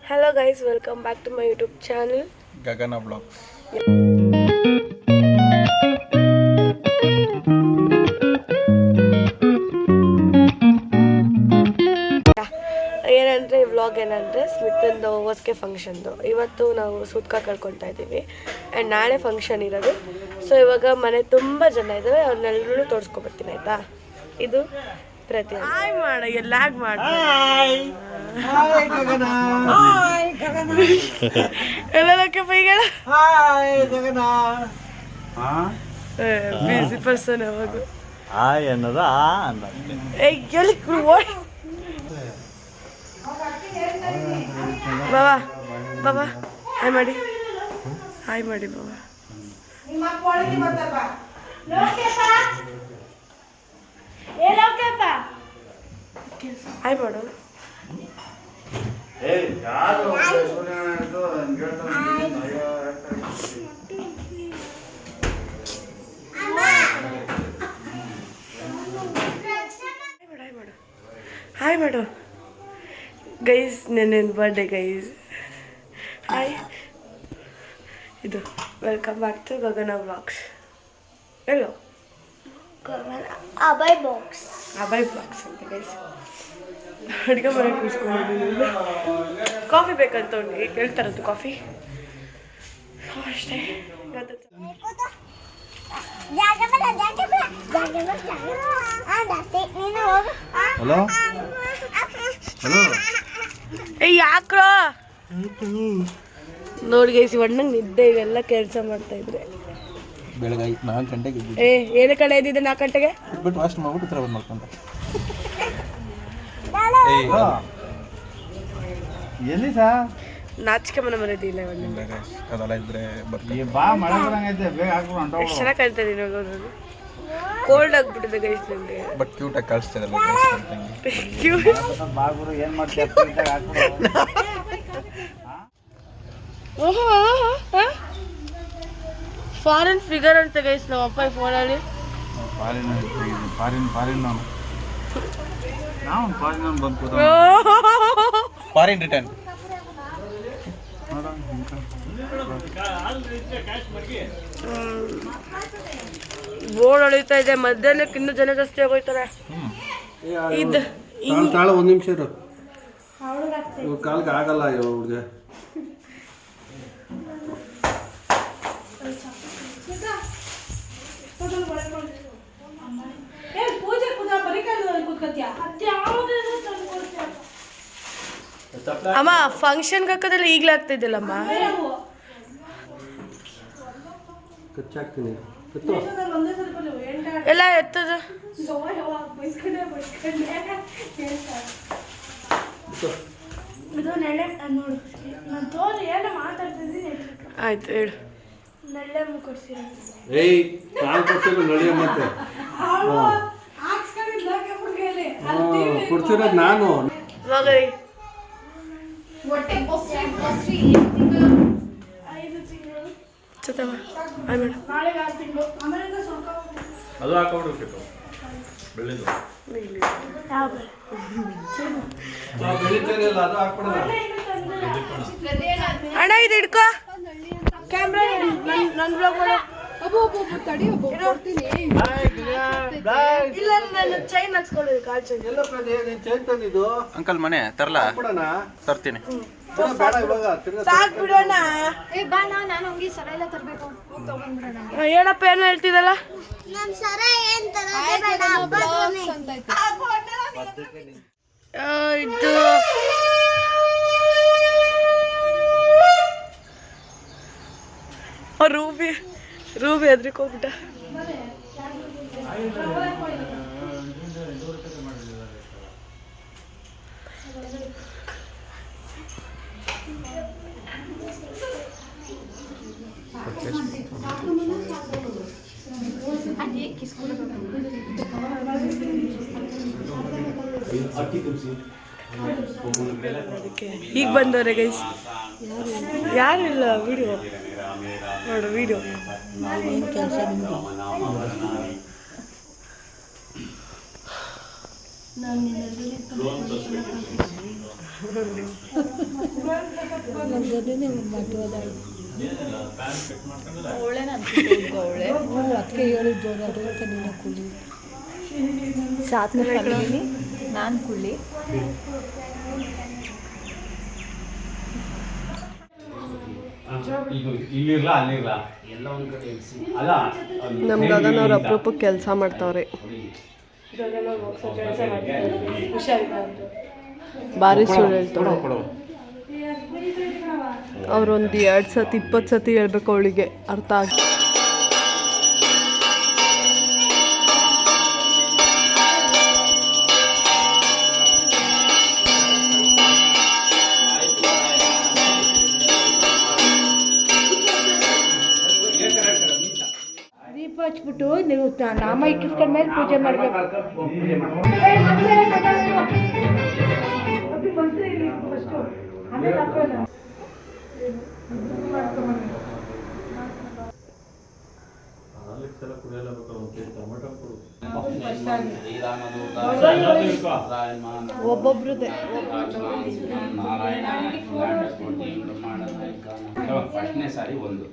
Hello guys, welcome back to my YouTube channel Gagana Vlogs. ಏನಂದರೆ ಈ vlog ಏನಂದರೆ ಸ್ಮಿತಂದು ಹೊಸಕೆ ಫಂಕ್ಷನ್ದು ಇವತ್ತು ನಾವು ಸೂತ್ಕ ಕಳ್ಕೊತಾ ಇದ್ದೀವಿ ಆ್ಯಂಡ್ ನಾಳೆ ಫಂಕ್ಷನ್ ಇರೋದು. ಸೊ ಇವಾಗ ಮನೆ ತುಂಬ ಜನ ಇದ್ದಾರೆ, ಅವ್ರನ್ನೆಲ್ಲರೂ ತೋರಿಸ್ಕೊಬರ್ತೀನಿ ಆಯಿತಾ. ಇದು ಪ್ರತಿ ಹಾಯ್ ಮಾಡ ಎಲ್ಲಾಗ್ ಮಾಡ ಎಲ್ಲಕ್ಕೆ ಪೈಗಳ ಬಿಸಿ ಪರ್ಸನ್ ಅವಾಗ ಅನ್ನೋದು ಎಲ್ಲಿ ಬಾಬಾ ಬಾಬಾ ಹಾಯ್ ಮಾಡಿ ಬಾಬಾ. ಹಾಯ್ ಮಾಡು. ಹಾಯ್ ಮಾಡು ಗೈಸ್, ನನ್ನ ಬರ್ಡೇ ಗೈಸ್. ಹಾಯ್. ಇದು welcome back to Gagana vlogs. ಹೇಳೋ ಅಭಯ್ ಬಾಕ್ಸ್ ಅಂತ ಗೈಸ್. ಅಡುಗೆ ಮನೆ ಕೂರಿಸ್ಕೊಂಡಿದ್ದೀನಿ. ಕಾಫಿ ಬೇಕಂತ ಕೇಳ್ತಾರದ್ದು ಕಾಫಿ ಅಷ್ಟೇ. ಹಲೋ ಯಾಕ್ರೋ ನೋಡಿ ಗೈಸಿ ಒಣ್ಣಂಗೆ ನಿದ್ದೆ ಇವೆಲ್ಲ ಕೆಲಸ ಮಾಡ್ತಾ ಇದ್ರೆ ಬೆಳಗ್ಗೆ 4 ಗಂಟೆಗೆ ಏನೇ ಕಡೆ ಇದ್ದಿದ್ದೆ 4 ಗಂಟೆಗೆ ಬಿಟ್ಟು ವಾಶ್ ಮಾಡ್ಬಿಟ್ಟು ಹತ್ರ ಬಂದು ಮಾಡ್ಕೊಂಡೆ. ಎಲ್ಲಿ ಸಾ ನಾಚಿಕೆ ಮರಿದಿಲ್ಲ ಅದೆಲ್ಲ ಇದ್ರೆ ಬರ್ತೀವಿ. ಎಷ್ಟು ಚೆನ್ನಾಗಿ ಕಾಣ್ತಾ ಇದೀನಿ ನೋಡೋದು. ಕೋಲ್ಡ್ ಆಗ್ಬಿಟ್ಟಿದೆ ಗೈಸ್ ನನಗೆ. ಬಟ್ ಕ್ಯೂಟ್ ಆಗಿ ಕಾಣಿಸ್ತಿದಲ್ಲ. ಫಾರಿನ್ ಫಿಗರ್ ಅಂತ ಗೈಸ್ ನಮ್ಮ ಅಪ್ಪ ಫೋನಲ್ಲಿ. ಫಾರಿನ್ ರಿಟರ್ನ್ ಬೋರ್ಡ್ ಹೊಳಿತಾ ಇದೆ. ಮಧ್ಯಾಹ್ನಕ್ಕೆ ಇನ್ನೂ ಜನ ಜಾಸ್ತಿ ಆಗೋಯ್ತಾರೆ. ಇದು ತಾಳ ಒಂದು ನಿಮಿಷ ಇರು, ಕಾಲ್ಗೆ ಆಗಲ್ಲ ಇವ್ರಿಗೆ. ಅಮ್ಮ ಫಂಕ್ಷನ್ಗೆ ಹಾಕೋದೆಲ್ಲ ಈಗಲೇ ಆಗ್ತಿದ್ದಿಲ್ಲಮ್ಮ. ಕಚ್ಚಾಕ್ತೀನಿ ಎಲ್ಲ ಎತ್ತದ ಆಯ್ತು ಹೇಳು. ಏಯ್ ಕಾಲ್ ಕೊಡ್ಸಿರೋ ನಡೆಯ ಮತ್ತೆ ಕೊಡ್ಸಿರೋದು ನಾನು. ಅದು ಹಾಕೊಂಡ್ಬಿಡ್ಬೇಕು ಬೆಳ್ಳಿದು. ಅಣ್ಣ ಇದು ಹಿಡ್ಕೋ ಕ್ಯಾಮ್ರಾ. ನನ್ನ ಬ್ಲಾಗ್ ಇಲ್ಲ, ನಾನು ಚೈನ್ ಹಾಕ್ಸ್ಕೊಳ್ಳೋದು, ಕಾಲ್ ಚೈನ್. ಅಂಕಲ್ ಮನೆ ತರಲಾ? ತರ್ತೀನಿ. ಸಾಕ್ ಬಿಡೋಣ. ಏನಪ್ಪ ಏನೋ ಹೇಳ್ತಿದ್ದಲ್ಲ. ಇದು ರೂಬಿ ಹೆದ್ರಿಕೋಗ್ಬಿಟ್ಟ. ಈಗ ಬಂದವ್ರೆ ಗೈಸ್. ಯಾರಿಲ್ಲ ವಿಡಿಯೋ ನೋಡು, ವಿಡಿಯೋ ಅದಕ್ಕೆ ಹೇಳಿದ್ದು ಅದಕ್ಕೆ ನೀನು ಕುಳ್ಳಿ ಸಾತ್ನ ಫ್ಯಾಮಿಲಿ ನಾನು ಕುಳ್ಳಿ ನಮ್ಮ ಗಗನ್ ಅವ್ರ ಅಪರೂಪಕ್ಕೆ ಕೆಲಸ ಮಾಡ್ತಾವ್ರೆ. ಭಾರಿ ಸುಳ್ಳು ಹೇಳ್ತಾಳೆ. ಅವ್ರೊಂದು 2 ಸತಿ 20 ಸತಿ ಹೇಳ್ಬೇಕು ಅವಳಿಗೆ ಅರ್ಥ ಆಗಿ. ದೀಪ ಹಚ್ಬಿಟ್ಟು ನೀವು ನಾಮ ಇಕ್ಕಿಸ್ಕೊಂಡ ಮೇಲೆ ಪೂಜೆ ಮಾಡಬೇಕು. ಒಬ್ಬೊಬ್ರದ್ದೇ ಫಸ್ಟ್ನೇ ಸಾರಿ ಒಂದು,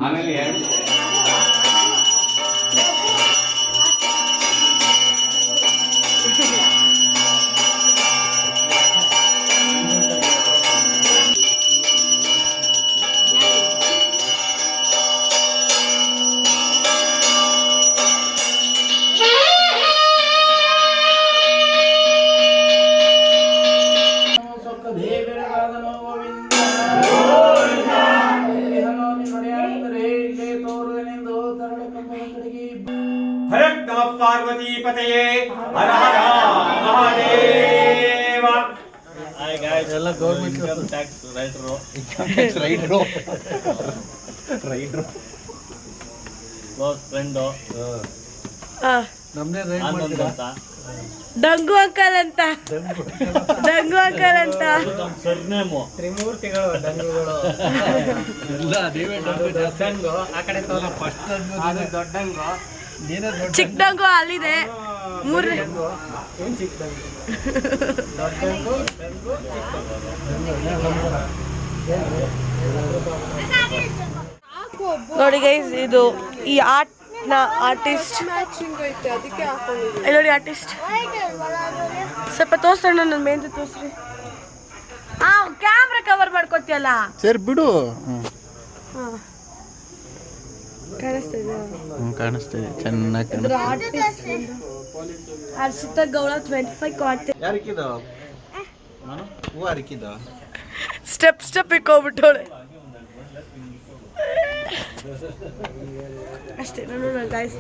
ಆಮೇಲೆ 2 ಪಾರ್ವತಿ ಪತೆಯೇ ಹರ ಹರ ಮಹಾದೇವ. ಎಲ್ಲ ಗೌರ್ಮೆಂಟ್ ಟ್ಯಾಕ್ಸ್ ರೈತರು ಕ್ಲೋಸ್ ಫ್ರೆಂಡು ನಮ್ಮನ್ನೇ ರೈಡ್ ಮಾಡ್ತೀರಾ? ಡಂಗು ಅಂಕಲ್ ಅಂತ ಡಂಗು ಅಂಕಲ್ ಅಂತ ಸರ್ನೇಮು ತ್ರಿಮೂರ್ತಿಗಳು ಡಂಗುಗಳು ಎಲ್ಲ ನೀವೇ ಡಂಗು ಆ ಕಡೆ ಫಸ್ಟ್ ದೊಡ್ಡಂಗು ನೀನೇ ದೊಡ್ಡ ಚಿಕ್ಕ ಡಂಗು ಅಲ್ಲಿದೆ. 3 ನೋಡಿ ಗೈಸ್, ಇದು ಈ ಆರ್ಟ್ನ ಆರ್ಟಿಸ್ಟ್ ಇಲ್ಲಿ ನೋಡಿ. ಆರ್ಟಿಸ್ಟ್ ಸ್ವಲ್ಪ ತೋರ್ಸೋಣ, ನನ್ನ ಮೇಂದು ತೋರಿಸ್ರಿ. Camera cover ಮಾಡ್ಕೊತಿಯಲ್ಲ. ಸರಿ ಬಿಡು. ಕಾಣಿಸ್ತಿದೆ, ಕಾಣಿಸ್ತಿದೆ ಚೆನ್ನಾಗಿ ಕಾಣಿಸ್ತಿದೆ. Artist Harshita Gowda 25 contest. ಯಾರಿಕ್ಕಿದ ನಾನು ಹೂ ಯಾರಿಕ್ಕಿದ ಸ್ಟೆಪ್ ಇಕ್ಕೋಗ್ಬಿಟ್ಟವಳೆ ಅಷ್ಟೇ. ನಾನು ಗಾಯ್ಸ್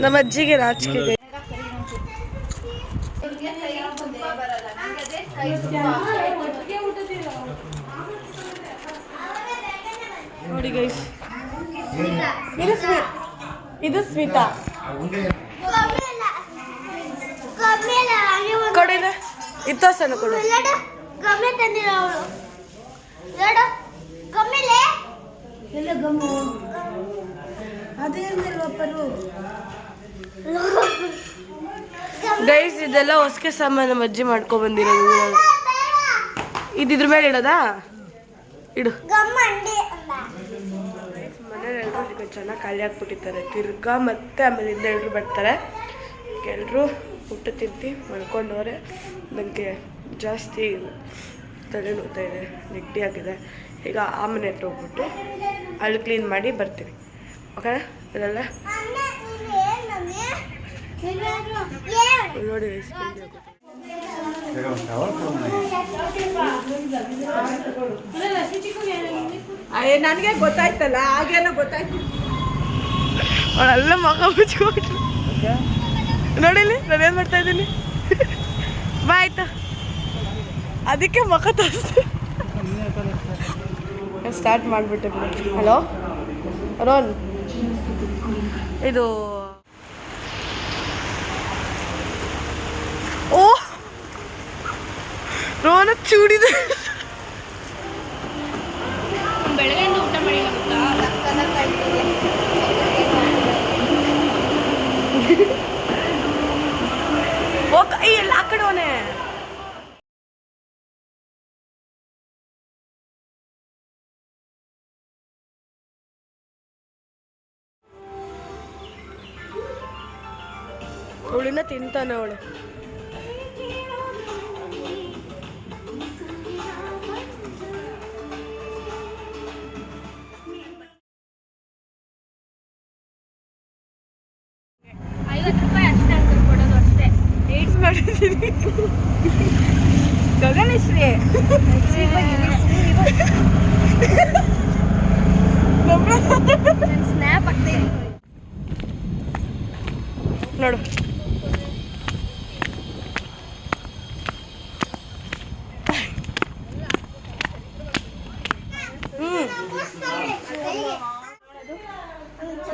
ನಮ್ಮ ಅಜ್ಜಿಗೆ ರಾಜಕೀಯ ನೋಡಿ ಗೈಸ್, ಇದು ಸ್ಮಿತಾ ಕೊಡಿಲ್ಲ ಇತ್ತೋಸನ ಕೊಡು. ಗೈಸ್, ಇದೆಲ್ಲ ಹೊಸಕೆ ಸಾಮಾನು ನಮ್ಮ ಅಜ್ಜಿ ಮಾಡ್ಕೊ ಬಂದಿರೋದು. ಇದ್ರ ಮೇಲೆ ಇಡೋದಾ? ಇಡು. ಮನೇಲಿ ಎಲ್ಲರೂ ಈಗ ಚೆನ್ನಾಗಿ ಖಾಲಿ ಹಾಕ್ಬಿಟ್ಟಿರ್ತಾರೆ. ತಿರ್ಗಾ ಮತ್ತೆ ಆಮೇಲಿಂದ ಎಲ್ಲರೂ ಬರ್ತಾರೆ. ಎಲ್ಲರೂ ಊಟ ತಿಂತು ಮಲ್ಕೊಂಡವ್ರೆ. ನನಗೆ ಜಾಸ್ತಿ ತಲೆ ನೋಡ್ತಾ ಇದೆ, ನೆಗಡಿ ಆಗಿದೆ. ಈಗ ಆ ಮನೆ ಹತ್ರ ಹೋಗ್ಬಿಟ್ಟು ಅಲ್ಲಿ ಕ್ಲೀನ್ ಮಾಡಿ ಬರ್ತೀವಿ. ಓಕೆನಾ? ಇದೆಲ್ಲ ನೋಡಿ ನನಗೆ ಗೊತ್ತಾಯ್ತಲ್ಲ, ಹಾಗೇನೋ ಗೊತ್ತಾಯ್ತು. ಅವಳೆಲ್ಲ ಮಗ ಮುಚ್ಕೊಬಿಟ್ರು. ನೋಡಿಲಿ ನಾನೇನು ಮಾಡ್ತಾ ಇದ್ದೀನಿ. ಬಾ ಆಯ್ತಾ, ಅದಕ್ಕೆ ಮಗ ತೋರಿಸ್ತೀನಿ. ಸ್ಟಾರ್ಟ್ ಮಾಡಿಬಿಟ್ಟೆ. ಹಲೋ ರೋನ್, ಇದು ಓ ರೋನ ಚೂಡಿದೆ. ಬೆಳಗ್ಗೆಯಿಂದ ಊಟ ಮಾಡಿಲ್ಲ ಓ ಕೈ ಎಲ್ಲ ಆ ಕಡೆ ಅವಳಿನ ತಿಂತಾನೆ ಅವಳು. ₹50 ಅಷ್ಟೇ ಅಂತ ಕೊಡೋದು ಅಷ್ಟೇ. ಏಡ್ಸ್ ಮಾಡಿದ್ದೀನಿ ಗಗನಶ್ರೀ ಸ್ನ್ಯಾಪ್ ಆಗ್ತೇ ನೋಡು.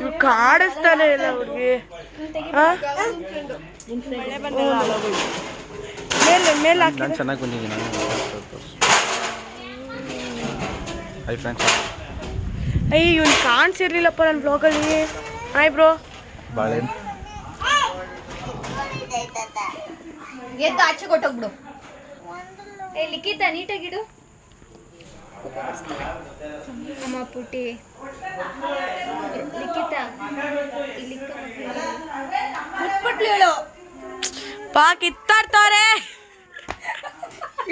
ಇವ್ ಕಾಡಿಸ್ತಾನೆ ಇಲ್ಲ ಹುಡುಗಿ. ಮೇಲೆ ಹಾಕಿ. ನಾನು ಚೆನ್ನಾಗಿ ಬಂದಿದ್ದೀನಿ. Hi friends. ಅಯ್ಯ ಇವ್ನು ಕಾಣಿಸಿರ್ಲಿಲ್ಲಪ್ಪ ನನ್ನ ಬ್ಲಾಗಲ್ಲಿ. Hi bro. ಬಾಳೆಹಣ್ಣು ಎದ್ದು ಆಚೆ ಕೊಟ್ಟೋಗ್ಬಿಡು. ಲಿಖಿತ ನೀಟಾಗಿಡು. ಅಮ್ಮ ಪುಟ್ಟಿ ಲಿಖಿತ ಮುಟ್ಬಿಟ್ಲು ಹೇಳು. ಪಾ ಕಿತ್ತಾಡ್ತವ್ರೆ.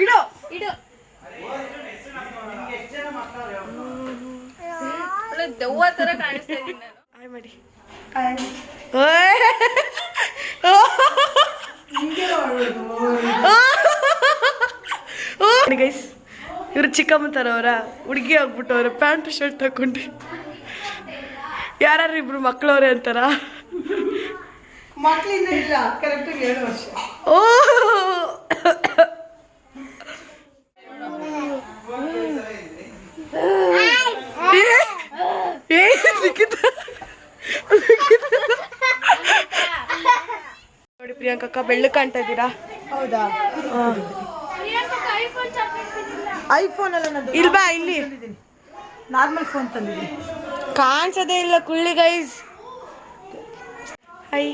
ಇಡು ಇಡು. ದೆವ್ವ ತರ ಕಾಣಿಸ್ತಾ ಇದ್ದೀನಿ ನಾನು. ಹಾಯ್ ಮಾಡಿ. ಗೈಸ್ ಇವ್ರು ಚಿಕ್ಕಮ್ಮಂತಾರವ್ರ ಹುಡುಗಿ ಆಗ್ಬಿಟ್ಟವ್ರೆ. ಪ್ಯಾಂಟ್ ಶರ್ಟ್ ಹಾಕೊಂಡು ಯಾರು ಇಬ್ರು ಮಕ್ಕಳವ್ರೆ ಅಂತಾರ. ಮಕ್ಕಳಿಂದ ಇಲ್ಲ, ಕರೆಕ್ಟಾಗಿ 7 ವರ್ಷ. ಓ ನೋಡಿ ಪ್ರಿಯಾಂಕಕ್ಕ ಬೆಳ್ಳಕ್ಕೆ ಕಾಣ್ತಾ ಇದ್ದೀರಾ? ಹೌದಾ? ಐಫೋನ್ ಅಲ್ಲ ನಂದು. ಇಲ್ಬಾ ಇಲ್ಲಿ. ನಾರ್ಮಲ್ ಫೋನ್ ತಂದಿದ್ದೀನಿ. ಕಾಣಿಸೋದೇ ಇಲ್ಲ ಕುಳ್ಳಿ ಗೈಸ್. ಹೈ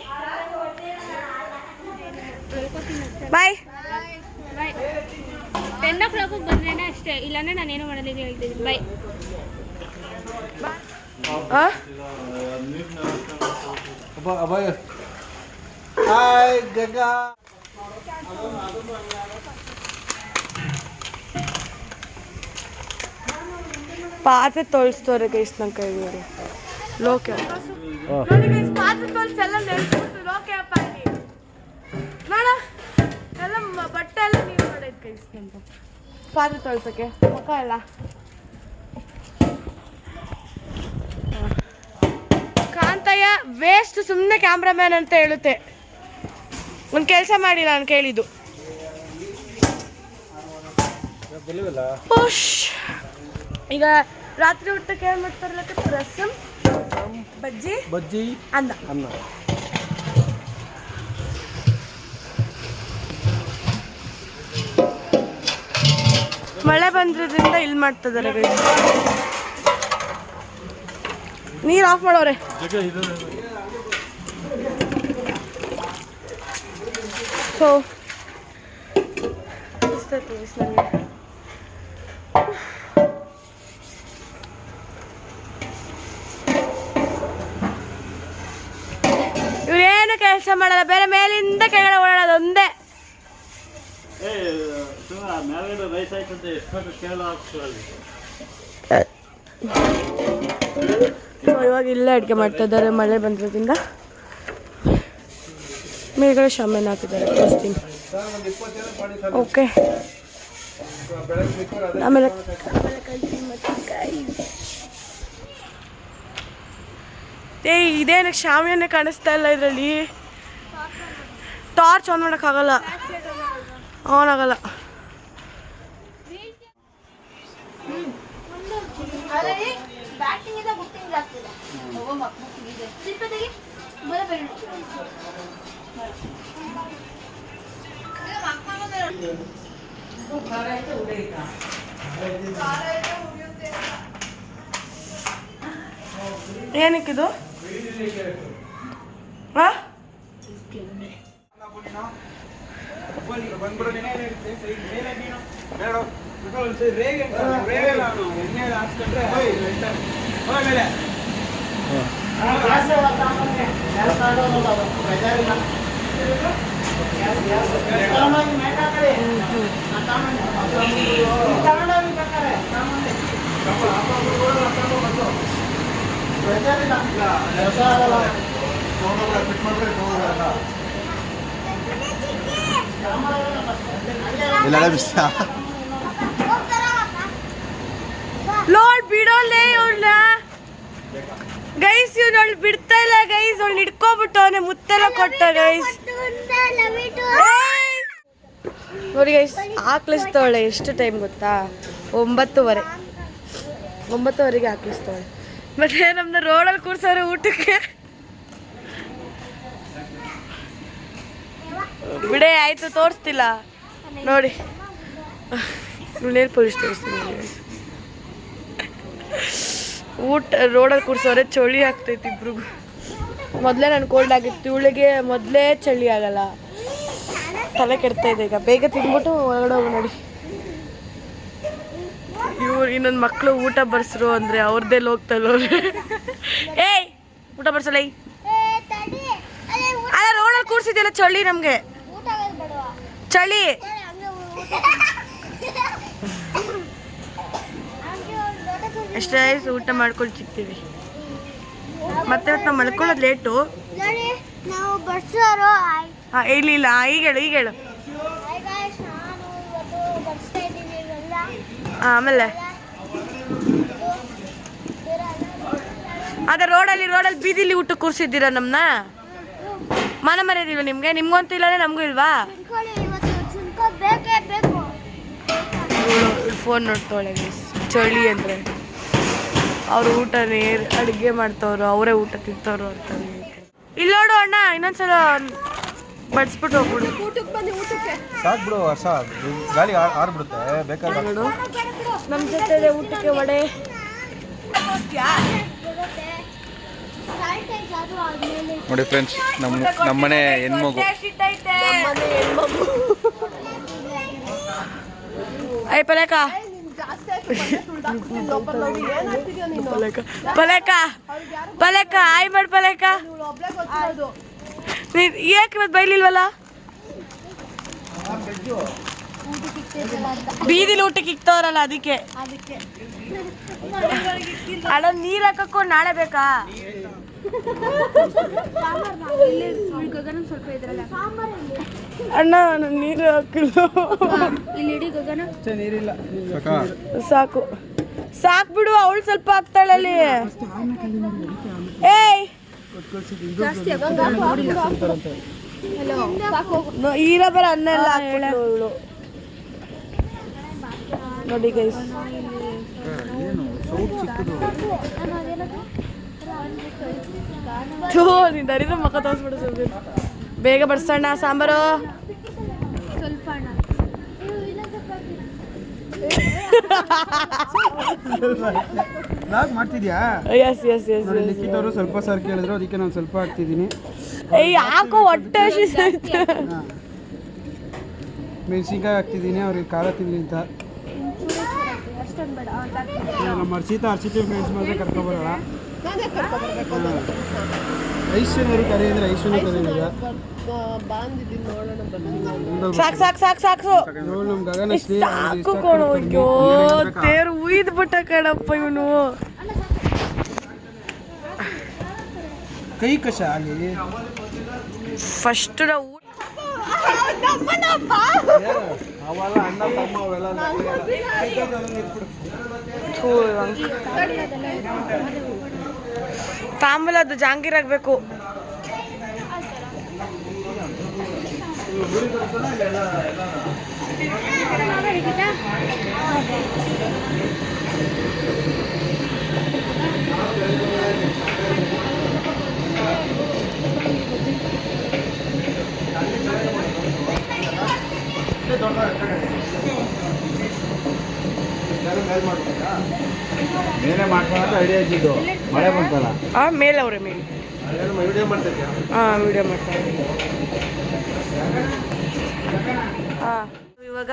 ಬಾಯ್. 10 ಬಂದ್ರೆ ಅಷ್ಟೇ, ಇಲ್ಲಾಂದ್ರೆ ನಾನೇನು ಮಾಡೋದಿದೆ ಹೇಳ್ತಿದ್ದೀನಿ. ಬಾಯ್. ಅಭಯ ಹಾಯ್ ಗಗ. ಪಾತ್ರೆ ತೊಳ್ಸ್ತವ್ರೆ ಗೈಸ್ ನನ್ನ ಕೈಗೆ. ಲೋಕೆ ನೋಡಿ ಗೈಸ್ ಪಾತ್ರೆ ತೊಳ್ಸಿ ಎಲ್ಲ ನೆನ್ಸ್ಬಿಟ್ಟು ಲೋಕೆ ಅಪ್ಪ ಅಲ್ಲಿ ನೋಡ ಎಲ್ಲ ಬಟ್ಟೆ ಎಲ್ಲ ನೀವು ಮಾಡೈತೆ ಗೈಸ್. ನಮ್ದು ಪಾತ್ರೆ ತೊಳ್ಸಕ್ಕೆ ಮುಖ ಎಲ್ಲ ಕಾಂತಯ್ಯ ವೇಸ್ಟ್. ಸುಮ್ಮನೆ ಕ್ಯಾಮ್ರಾಮ್ಯಾನ್ ಅಂತ ಹೇಳುತ್ತೆ. ಒಂದು ಕೆಲಸ ಮಾಡಿ ನಾನು ಕೇಳಿದ್ದು. ಈಗ ರಾತ್ರಿ ಊಟಕ್ಕೆ ಏನು ಮಾಡ್ತಾರಲ್ಲ? ರಸಂ, ಬಜ್ಜಿ ಅನ್ನ. ಮಳೆ ಬಂದ್ರಿಂದ ಇಲ್ಲಿ ಮಾಡ್ತಿದ್ದಾರೆ. ನೀರು ಆಫ್ ಮಾಡೋರೆ. ಸೊ ನನಗೆ ಇವ್ರೇನು ಕೆಲಸ ಮಾಡಲ್ಲ, ಬೇರೆ ಮೇಲಿಂದ ಕೆಳಗಡೆ ಓಡಾಡೋದು ಒಂದೇ. ಇವಾಗ ಇಲ್ಲೇ ಅಡುಗೆ ಮಾಡ್ತಾ ಇದ್ದಾರೆ. ಮಳೆ ಬಂದ್ರಿಂದ ಮೇಲ್ಗಡೆ ಶಾಮಿಯಾನ ಹಾಕಿದ್ದಾರೆ. ತೋರಿಸ್ತೀನಿ. ಓಕೆ ಆಮೇಲೆ ಇದೇನಕ್ಕೆ ಶಾಮಿಯಾನ ಕಾಣಿಸ್ತಾ ಇಲ್ಲ ಇದರಲ್ಲಿ. ಟಾರ್ಚ್ ಆನ್ ಮಾಡೋಕ್ಕಾಗಲ್ಲ, ಆನ್ ಆಗಲ್ಲ. ಏನಕ್ಕಿದು? ಹಾ ಇಲ್ಲ ಬಿಸ ಲೋಡ್ ಬಿಡೋಲ್ಲೇ ಇವಳನ್ನ ಗೈಸ್, ಇವಳು ಬಿಡ್ತಾ ಇಲ್ಲ ಗೈಸ್. ಅವಳು ಹಿಡ್ಕೊಬಿಟ್ಟು ಅವನೇ ಮುತ್ತೆಲ್ಲ ಕೊಟ್ಟ ಗೈಸ್. ನೋಡಿ ಗೈಸ್, ಹಾಕ್ಲಿಸ್ತವಳೆ. ಎಷ್ಟು ಟೈಮ್ ಗೊತ್ತಾ? 9:30ಗೆ ಹಾಕ್ಲಿಸ್ತವಳೆ. ಮತ್ತೆ ನಮ್ದು ರೋಡಲ್ಲಿ ಕೂರ್ಸೋರು ಊಟಕ್ಕೆ. ಬಿಡೆ ಆಯ್ತು, ತೋರಿಸ್ತಿಲ್ಲ ನೋಡಿ. ನೇಲ್ ಪೊಲೀಸ್ ತೋರಿಸ್ತೀನಿ. ಊಟ ರೋಡಲ್ಲಿ ಕೂರ್ಸೋರೆ. ಚಳಿ ಆಗ್ತೈತಿ ಇಬ್ರಿಗೂ. ಮೊದಲೇ ನಾನು ಕೋಲ್ಡ್ ಆಗಿತ್ತು, ಇವಳಿಗೆ ಮೊದಲೇ ಚಳಿ ಆಗಲ್ಲ. ತಲೆ ಕೆಡ್ತಾ ಇದೆ. ಈಗ ಬೇಗ ತಿಂದ್ಬಿಟ್ಟು ಹೊರಗಡೆ ಹೋಗಿ ನೋಡಿ. ಇವ್ರು ಇನ್ನೊಂದು ಮಕ್ಕಳು ಊಟ ಬರ್ಸ್ರು ಅಂದರೆ ಅವ್ರದ್ದೇ ಹೋಗ್ತಲ್ಲ. ಏಯ್ ಊಟ ಬರ್ಸಲ್ಲ. ಅಲ್ಲ ರೋಡಲ್ಲಿ ಕೂರ್ಸಿದ್ಯಲ್ಲ, ಚಳಿ ನಮಗೆ ಚಳಿ. ಎಷ್ಟೇ ಊಟ ಮಾಡ್ಕೊಂಡು ಸಿಗ್ತೀವಿ. ಮತ್ತೆ ನಾವು ಮಲ್ಕೊಳ್ಳೋದು ಲೇಟು. ಇಲ್ಲ ಈಗ ಹೇಳು. ಆಮೇಲೆ ಅದೇ ರೋಡಲ್ಲಿ ಬೀದಿಲಿ ಊಟ ಕೂರ್ಸಿದ್ದೀರಾ ನಮ್ಮನ್ನ. ಮನ ಮರ್ಯಾದಿಲ್ವ ನಿಮ್ಗೆ? ನಿಮ್ಗಂತೂ ಇಲ್ಲನೇ ನಮಗೂ ಇಲ್ವಾ? ಫೋನ್ ನೋಡ್ತಾಳೆ ಚಳಿ ಅಂದರೆ. ಅವ್ರು ಊಟ ಅಡುಗೆ ಮಾಡ್ತವ್ರು, ಅವರೇ ಊಟ ತಿಂತವ್ರು ಅಂತಾರೆ. ಇಲ್ಲಿ ನೋಡು ಅಣ್ಣ, ಇನ್ನೊಂದ್ಸಲ ಬಡಿಸ್ಬಿಟ್ಟು ಹೋಗ್ಬಿಡು. ಸಾಕು ಬಿಡು ವರ್ಷ, ಗಾಳಿ ಆರ್ಬಿಡುತ್ತೆ. ಬೇಕಾದ್ರೆ ನೋಡು, ನಮ್ಮ ಜೊತೆ ಊಟಕ್ಕೆ ವಡೆ. ನೋಡಿ ಫ್ರೆಂಡ್ಸ್, ನಮ್ಮನೆ ಹೆಣ್ಮಗು. ಐ ಪಲೇಕ ಆಯ್ ಮಾಡಿ ಪಲೇಕ. ಯಾಕೆ ಇವತ್ತು ಬೈಲಿಲ್ವಲ್ಲ? ಬೀದಿಲಿ ಊಟಕ್ಕೆ ಇಕ್ತವ್ರಲ್ಲ ಅದಕ್ಕೆ. ಅಣ್ಣ ನೀರು ಹಾಕಕ್ಕೂ ನಾಳೆ ಬೇಕಾ? ಅಣ್ಣ ನೀರು ಹಾಕಿಲ್ಲ. ಸಾಕು ಬಿಡು, ಅವಳು ಸ್ವಲ್ಪ ಹಾಕ್ತಾಳೆ ಅಲ್ಲಿ. ಏಯ್ ಈರ ಬರ ಅನ್ನ ಎಲ್ಲ ಹಾಕ್ಬಿಟ್ಲು ನೋಡಿ ಗೈಸ್. ನೀನು ದರಿದ್ರ ಮಕ್ಕ ತೋರಿಸ್ಬಿಡು. ಬೇಗ ಬಡ್ಸೋಣ ಸಾಂಬಾರು. ಮಾಡ್ತಿದ್ಯಾ? ಎಸ್ ಲಿಖಿತವರು ಸ್ವಲ್ಪ ಸಾರು ಕೇಳಿದ್ರು, ಅದಕ್ಕೆ ನಾನು ಸ್ವಲ್ಪ ಹಾಕ್ತಿದ್ದೀನಿ. ಯಾಕೋ ಹೊಟ್ಟೆ ಮೆಣಸಿನ್ಕಾಯಿ ಹಾಕ್ತಿದ್ದೀನಿ. ಅವ್ರಿಗೆ ಖಾರ ತಿನ್ಲಿ ಅಂತ. ನಮ್ಮ ಹರ್ಷಿತಾ ಫ್ರೆಂಡ್ಸ್ ಮಾತ್ರ ಕರ್ಕೊಬರೋಣ. ಐಶ್ವರ್ಯ ಕರೆಯಿದ್ರೆ ಐಶ್ವರ್ಯ ಕರೆಯಿಲ್ಲ. ಸಾಕು ನಮ್ಮ ಗಗನ ಸಾಕು ಕೊಡೋ. ತೇರು ಉಯ್ದು ಬಿಟ್ಟ ಕಣಪ್ಪ ಇವನು. ಕೈ ಕಷ ಅಲ್ಲಿ ಫಸ್ಟ್ ನಾವು ತಾಂಬೂಲದ್ದು ಜಾಂಗೀರ್ ಆಗಬೇಕು. ಮೇಲೆ ಮಾಡ್ಕೊಳ್ಳೋದು ಐಡಿಯಾ ಇದ್ದಿದ್ದು, ಮಳೆ ಬಂತಲ್ಲ. ಮೇಲೆ ಅವರೇ ಮೇಲೆ. ವಿಡಿಯೋ ಮಾಡ್ತಿದ್ಯಾ? ವಿಡಿಯೋ ಮಾಡ್ತಾರೆ. ಇವಾಗ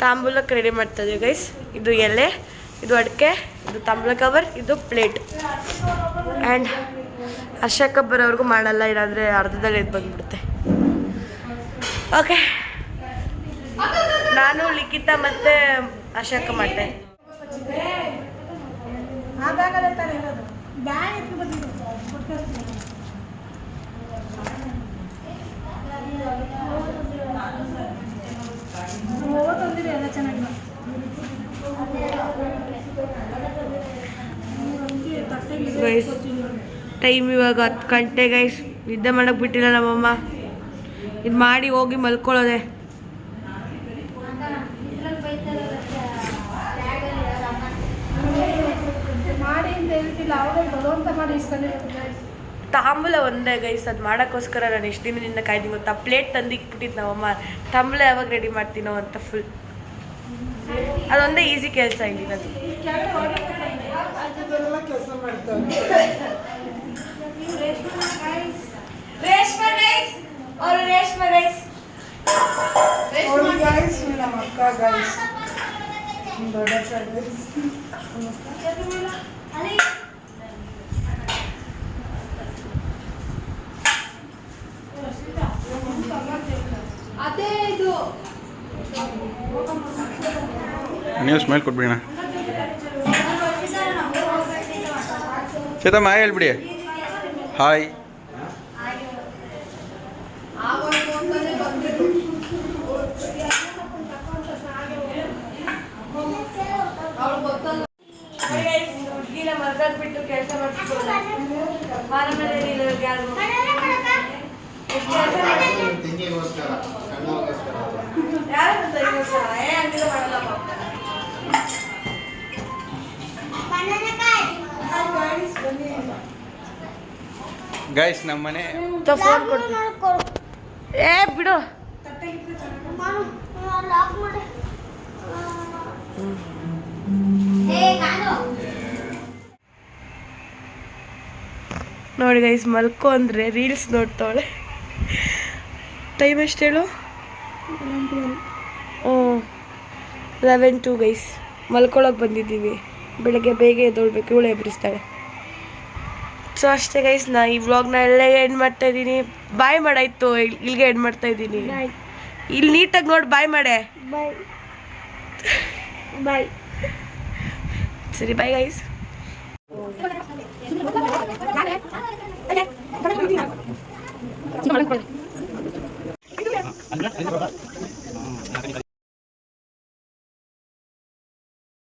ತಾಂಬೂಲಕ್ಕೆ ರೆಡಿ ಮಾಡ್ತದೆ ಗೈಸ್. ಇದು ಎಲೆ, ಇದು ಅಡಿಕೆ, ಇದು ತಾಂಬೂಲ ಕವರ್, ಇದು ಪ್ಲೇಟ್. ಆ್ಯಂಡ್ ಹರ್ಷಕ್ಕಬ್ಬರವ್ರಿಗೂ ಮಾಡಲ್ಲ, ಇಲ್ಲಾಂದರೆ ಅರ್ಧದಲ್ಲಿ ಇದು ಬಂದ್ಬಿಡುತ್ತೆ. ಓಕೆ, ನಾನು ಲಿಖಿತ ಮತ್ತೆ ಅಶೋಕ ಮಾಡ್ತೆ. ಗೈಸ್ ಟೈಮ್ ಇವಾಗ 10 ಗಂಟೆ ಗೈಸ್. ನಿದ್ದೆ ಮಾಡಕ್ಕೆ ಬಿಟ್ಟಿಲ್ಲ ನಮ್ಮಮ್ಮ. ಇದು ಮಾಡಿ ಹೋಗಿ ಮಲ್ಕೊಳ್ಳೋದೆ. ತಾಂಬೂಲ ಒಂದೇ ಗೈಸ್, ಅದು ಮಾಡೋಕ್ಕೋಸ್ಕರ ನಾನು ಎಷ್ಟು ದಿನದಿಂದ ಕಾಯ್ದು ಗೊತ್ತಾ. ಪ್ಲೇಟ್ ತಂದು ಇಕ್ಬಿಟ್ಟಿದ್ದು ನಮ್ಮಮ್ಮ, ತಾಂಬೂಲ ಯಾವಾಗ ರೆಡಿ ಮಾಡ್ತೀನೋ ಅಂತ ಫುಲ್. ಅದೊಂದೇ ಈಸಿ ಕೆಲಸ ಇಲ್ಲಿರೋದು. ರೇಷ್ಮೆ ಗೈಸ್, ಅವರು ರೇಷ್ಮೆ ಗೈಸ್, ಅದೇ ಇದು ನೀವು ಸ್ಮೈಲ್ ಕೊಟ್ಬಿಡಿ ಅಣ್ಣ. ಚೇತಮ್ಮ ಹಾಯ್ ಹೇಳ್ಬಿಡಿ. ಹಾಯ್. ಹುಡುಗಿನ ಮರ್ದಾಕ್ಬಿಟ್ಟು ಕೆಲಸ ಮಾಡ್ತಿದ್ರು. ಗೈಸ್ ನಮ್ಮನೆ ಫೋನ್ ಕೊಡ್ತೀನಿ. ಏ ಬಿಡು. ನೋಡಿ ಗೈಸ್, ಮಲ್ಕೋ ಅಂದರೆ ರೀಲ್ಸ್ ನೋಡ್ತಾವಳೆ. ಟೈಮ್ ಎಷ್ಟು ಹೇಳು? 11 ಗೈಸ್. ಮಲ್ಕೊಳಕ್ಕೆ ಬಂದಿದ್ದೀವಿ. ಬೆಳಗ್ಗೆ ಬೇಗ ಎದ್ದೊಳ್ಬೇಕು, ಇವಳು ಎಬ್ಬರಿಸ್ತಾಳೆ. ಸೊ ಅಷ್ಟೇ ಗೈಸ್, ನಾ ಈ ವ್ಲಾಗ್ನ ಎಲ್ಲೇ ಎಂಡ್ ಮಾಡ್ತಾ ಇದ್ದೀನಿ. ಬಾಯ್ ಮಾಡಾಯ್ತು, ಇಲ್ಲಿಗೆ ಎಂಡ್ ಮಾಡ್ತಾ ಇದ್ದೀನಿ. ಇಲ್ಲಿ ನೀಟಾಗಿ ನೋಡಿ ಬಾಯ್ ಮಾಡೆ. ಬಾಯ್. ಸರಿ, ಬಾಯ್ ಗೈಸ್.